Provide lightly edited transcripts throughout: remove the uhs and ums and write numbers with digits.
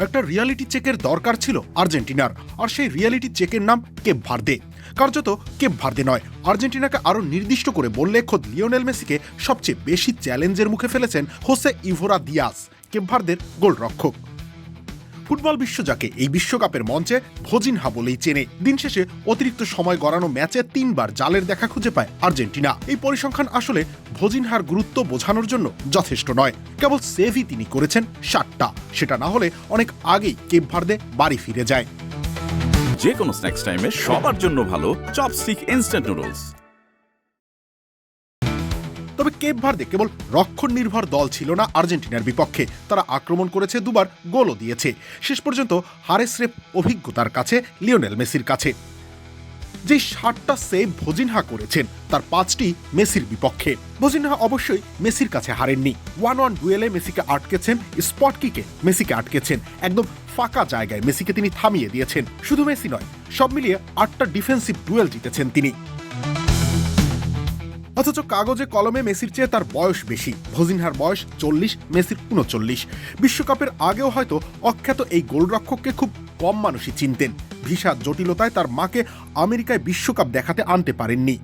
একটা রিয়ালিটি চেকের দরকার ছিল আর্জেন্টিনার, আর সেই রিয়ালিটি চেকের নাম কেপ ভার্দে। কার্যত কেপ ভার্দে নয়, আর্জেন্টিনাকে আরও নির্দিষ্ট করে বললে খোদ লিওনেল মেসিকে সবচেয়ে বেশি চ্যালেঞ্জের মুখে ফেলেছেন হোসে ইভোরা দিয়াজ, কেপ ভার্দের গোলরক্ষক। ফুটবল বিশ্ব যাকে এই বিশ্বকাপের মঞ্চে ভোজিনহা বলেই চেনে। দিন শেষে অতিরিক্ত সময় গড়ানো ম্যাচে 3 বার জালের দেখা খুঁজে পায় আর্জেন্টিনা। এই পরিসংখ্যান আসলে ভোজিনহার গুরুত্ব বোঝানোর জন্য যথেষ্ট নয়। কেবল সেভই তিনি করেছেন 7টা। সেটা না হলে অনেক আগেই কেপ ভার্দে বাড়ি ফিরে যায়। যে কোনো স্ন্যাক্স টাইমে সবার জন্য ভালো চপস্টিক ইনস্ট্যান্ট নুডলস। তবে কেপ ভার্দে কেবল রক্ষণ নির্ভর দল ছিল না আর্জেন্টিনার বিপক্ষে। তারা আক্রমণ করেছে, 2 বার গোলও দিয়েছে। শেষ পর্যন্ত হারে স্রেফ অভিজ্ঞতার কাছে, লিওনেল মেসির কাছে। যে 7টা সেভ ভোজিনহা করেছেন তার 5টি মেসির বিপক্ষে। ভোজিনহা অবশ্যই মেসির কাছে হারেননি। 1-1 ডুয়েলে মেসিকে আটকেছেন, স্পট কিকে মেসিকে আটকেছেন, একদম ফাঁকা জায়গায় মেসিকে তিনি থামিয়ে দিয়েছেন। শুধু মেসি নয়, সব মিলিয়ে 8টা ডিফেন্সিভ ডুয়েল জিতেছেন তিনি। অথচ কাগজে কলমে মেসির চেয়ে তার বয়স বেশি। ভোজিনহার বয়স 40, মেসির 39। বিশ্বকাপের আগেও হয়তো অখ্যাত এই গোলরক্ষককে খুব কম মানুষই চিনতেন। ভিসা জটিলতায় তার মাকে আমেরিকায় বিশ্বকাপ দেখাতে আনতে পারেননি।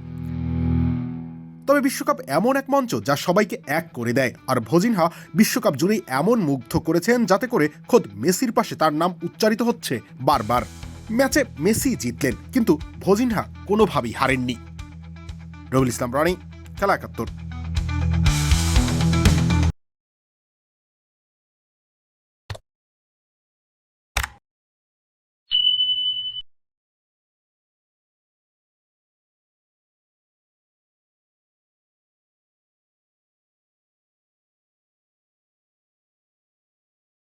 তবে বিশ্বকাপ এমন এক মঞ্চ যা সবাইকে এক করে দেয়, আর ভোজিনহা বিশ্বকাপ জুড়েই এমন মুগ্ধ করেছেন যাতে করে খোদ মেসির পাশে তার নাম উচ্চারিত হচ্ছে বারবার। ম্যাচে মেসি জিতলেন, কিন্তু ভোজিনহা কোনোভাবেই হারেননি। রবিউল ইসলাম রনি, খেলা 71।